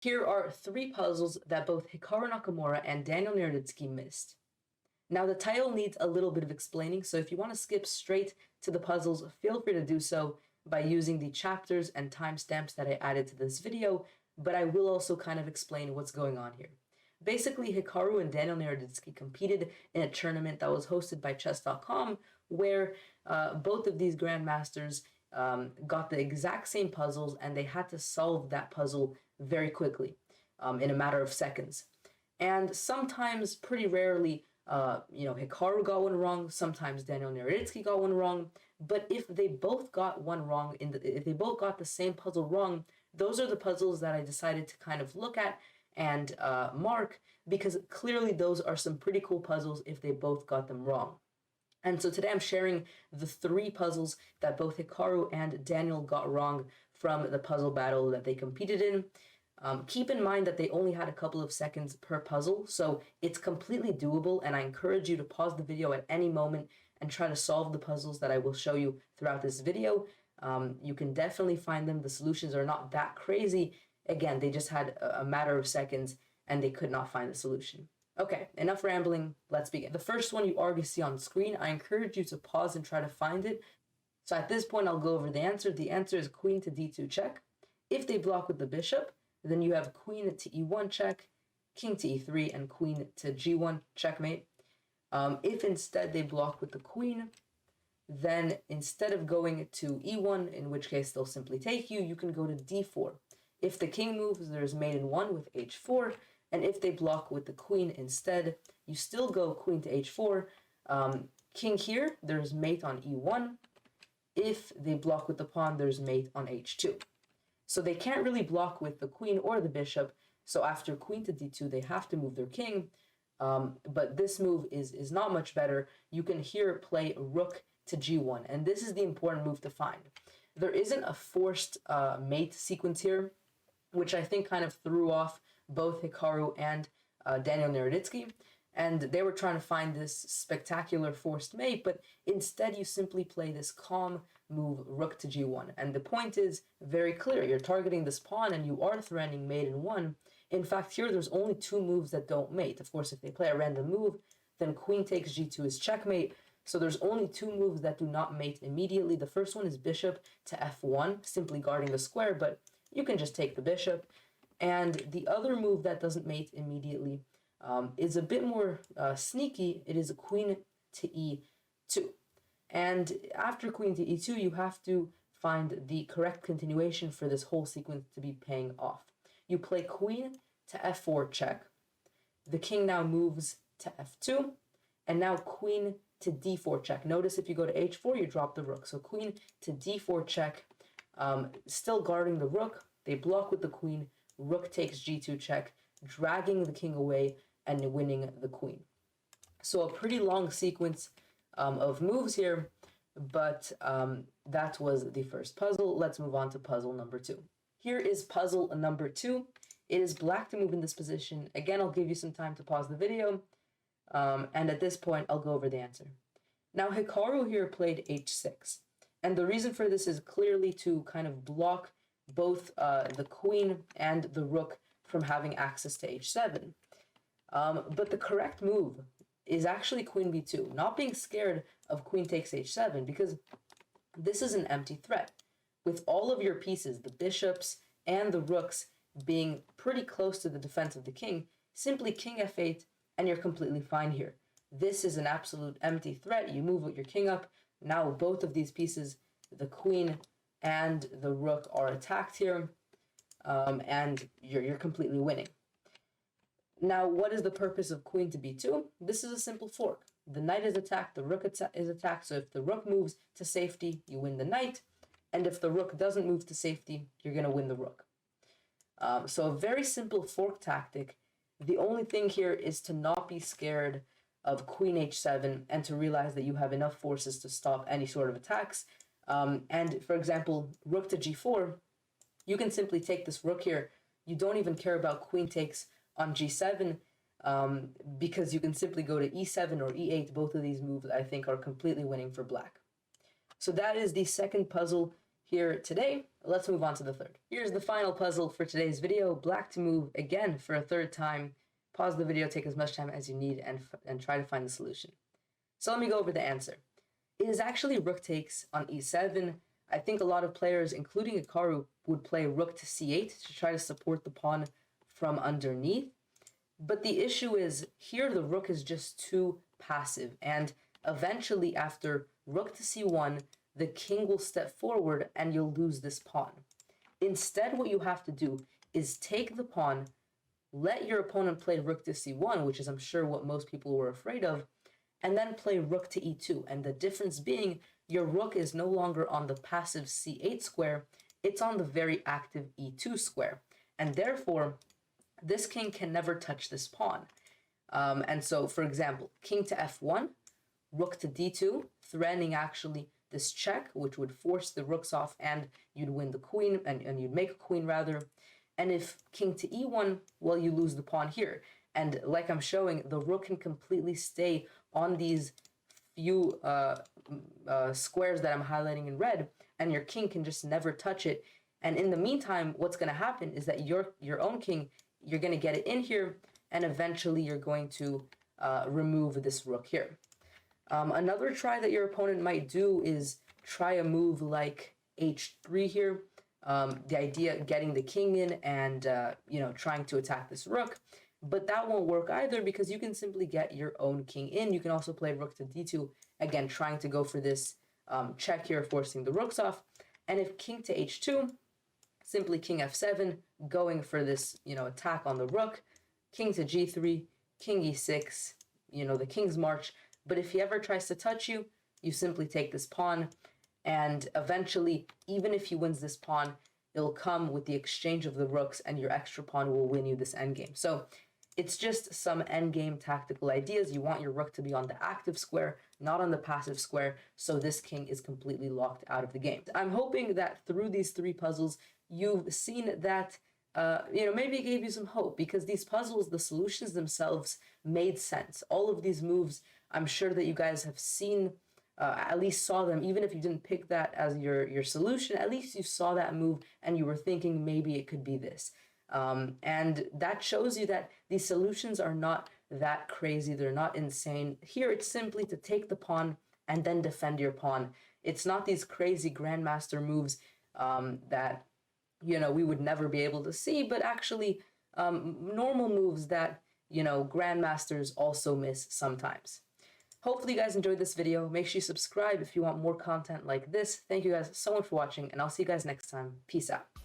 Here are 3 puzzles that both Hikaru Nakamura and Daniel Naroditsky missed. Now the title needs a little bit of explaining, so if you want to skip straight to the puzzles, feel free to do so by using the chapters and timestamps that I added to this video, but I will also kind of explain what's going on here. Basically, Hikaru and Daniel Naroditsky competed in a tournament that was hosted by Chess.com, where both of these grandmasters got the exact same puzzles, and they had to solve that puzzle very quickly, in a matter of seconds. And sometimes, pretty rarely, Hikaru got one wrong, sometimes Daniel Naroditsky got one wrong, but if they both got one wrong, if they both got the same puzzle wrong, those are the puzzles that I decided to kind of look at and mark, because clearly those are some pretty cool puzzles if they both got them wrong. And so today I'm sharing the 3 puzzles that both Hikaru and Daniel got wrong from the puzzle battle that they competed in. Keep in mind that they only had a couple of seconds per puzzle, so it's completely doable, and I encourage you to pause the video at any moment and try to solve the puzzles that I will show you throughout this video. You can definitely find them. The solutions are not that crazy. Again, they just had a matter of seconds and they could not find the solution. Okay, enough rambling, let's begin. The first one you already see on screen. I encourage you to pause and try to find it. So at this point, I'll go over the answer. The answer is queen to d2 check. If they block with the bishop, then you have queen to e1 check, king to e3, and queen to g1 checkmate. If instead they block with the queen, then instead of going to e1, in which case they'll simply take you, you can go to d4. If the king moves, there's mate in 1 with h4, and if they block with the queen instead, you still go queen to h4. King here, there's mate on e1. If they block with the pawn, there's mate on h2. So they can't really block with the queen or the bishop, so after queen to d2, they have to move their king. But this move is not much better. You can here play rook to g1, and this is the important move to find. There isn't a forced mate sequence here, which I think kind of threw off both Hikaru and Daniel Naroditsky, and they were trying to find this spectacular forced mate, but instead you simply play this calm move, rook to g1. And the point is very clear. You're targeting this pawn and you are threatening mate in 1. In fact, here there's only 2 moves that don't mate. Of course, if they play a random move, then queen takes g2 is checkmate. So there's only 2 moves that do not mate immediately. The first one is bishop to f1, simply guarding the square, but you can just take the bishop. And the other move that doesn't mate immediately is a bit more sneaky. It is a queen to e2. And after queen to e2, you have to find the correct continuation for this whole sequence to be paying off. You play queen to f4 check. The king now moves to f2, and now queen to d4 check. Notice if you go to h4, you drop the rook. So queen to d4 check, still guarding the rook. They block with the queen. Rook takes g2 check, dragging the king away and winning the queen. So a pretty long sequence of moves here, but that was the first puzzle. Let's move on to puzzle number 2. Here is puzzle number 2. It is black to move in this position. Again, I'll give you some time to pause the video, and at this point, I'll go over the answer. Now, Hikaru here played h6, and the reason for this is clearly to kind of block both the queen and the rook from having access to h7. But the correct move is actually queen b2, not being scared of queen takes h7, because this is an empty threat. With all of your pieces, the bishops and the rooks, being pretty close to the defense of the king, simply king f8 and you're completely fine here. This is an absolute empty threat. You move with your king up. Now both of these pieces, the queen and the rook, are attacked here, and you're completely winning. Now, what is the purpose of queen to b2? This is a simple fork. The knight is attacked, the rook is attacked, so if the rook moves to safety, you win the knight, and if the rook doesn't move to safety, you're going to win the rook. So a very simple fork tactic. The only thing here is to not be scared of queen h7 and to realize that you have enough forces to stop any sort of attacks. And for example, rook to g4, you can simply take this rook here. You don't even care about queen takes on g7, because you can simply go to e7 or e8. Both of these moves, I think, are completely winning for black. So that is the second puzzle here today. Let's move on to the third. Here's the final puzzle for today's video. Black to move again for a third time. Pause the video, take as much time as you need, and try to find the solution. So let me go over the answer. It is actually rook takes on e7. I think a lot of players, including HIKARU, would play rook to c8 to try to support the pawn from underneath. But the issue is, here the rook is just too passive, and eventually after rook to c1, the king will step forward and you'll lose this pawn. Instead, what you have to do is take the pawn, let your opponent play rook to c1, which is I'm sure what most people were afraid of, and then play rook to e2. And the difference being, your rook is no longer on the passive c8 square, it's on the very active e2 square. And therefore, this king can never touch this pawn. And so, for example, king to f1, rook to d2, threatening actually this check, which would force the rooks off and you'd win the queen, and you'd make a queen rather. And if king to e1, well, you lose the pawn here. And like I'm showing, the rook can completely stay on these few squares that I'm highlighting in red, and your king can just never touch it. And in the meantime, what's going to happen is that your own king, you're going to get it in here, and eventually you're going to remove this rook here. Another try that your opponent might do is try a move like h3 here. The idea getting the king in and trying to attack this rook. But that won't work either, because you can simply get your own king in. You can also play rook to d2, again trying to go for this check here, forcing the rooks off. And if king to h2, simply king f7, going for this attack on the rook. King to g3, king e6, the king's march. But if he ever tries to touch you, you simply take this pawn, and eventually, even if he wins this pawn, it'll come with the exchange of the rooks, and your extra pawn will win you this endgame. So it's just some endgame tactical ideas. You want your rook to be on the active square, not on the passive square, so this king is completely locked out of the game. I'm hoping that through these three puzzles, you've seen that maybe it gave you some hope, because these puzzles, the solutions themselves made sense. All of these moves, I'm sure that you guys have seen, at least saw them. Even if you didn't pick that as your solution, at least you saw that move and you were thinking maybe it could be this. And that shows you that these solutions are not that crazy. They're not insane. Here it's simply to take the pawn and then defend your pawn. It's not these crazy grandmaster moves that we would never be able to see, but actually normal moves that grandmasters also miss sometimes. Hopefully you guys enjoyed this video. Make sure you subscribe if you want more content like this. Thank you guys so much for watching, and I'll see you guys next time. Peace out.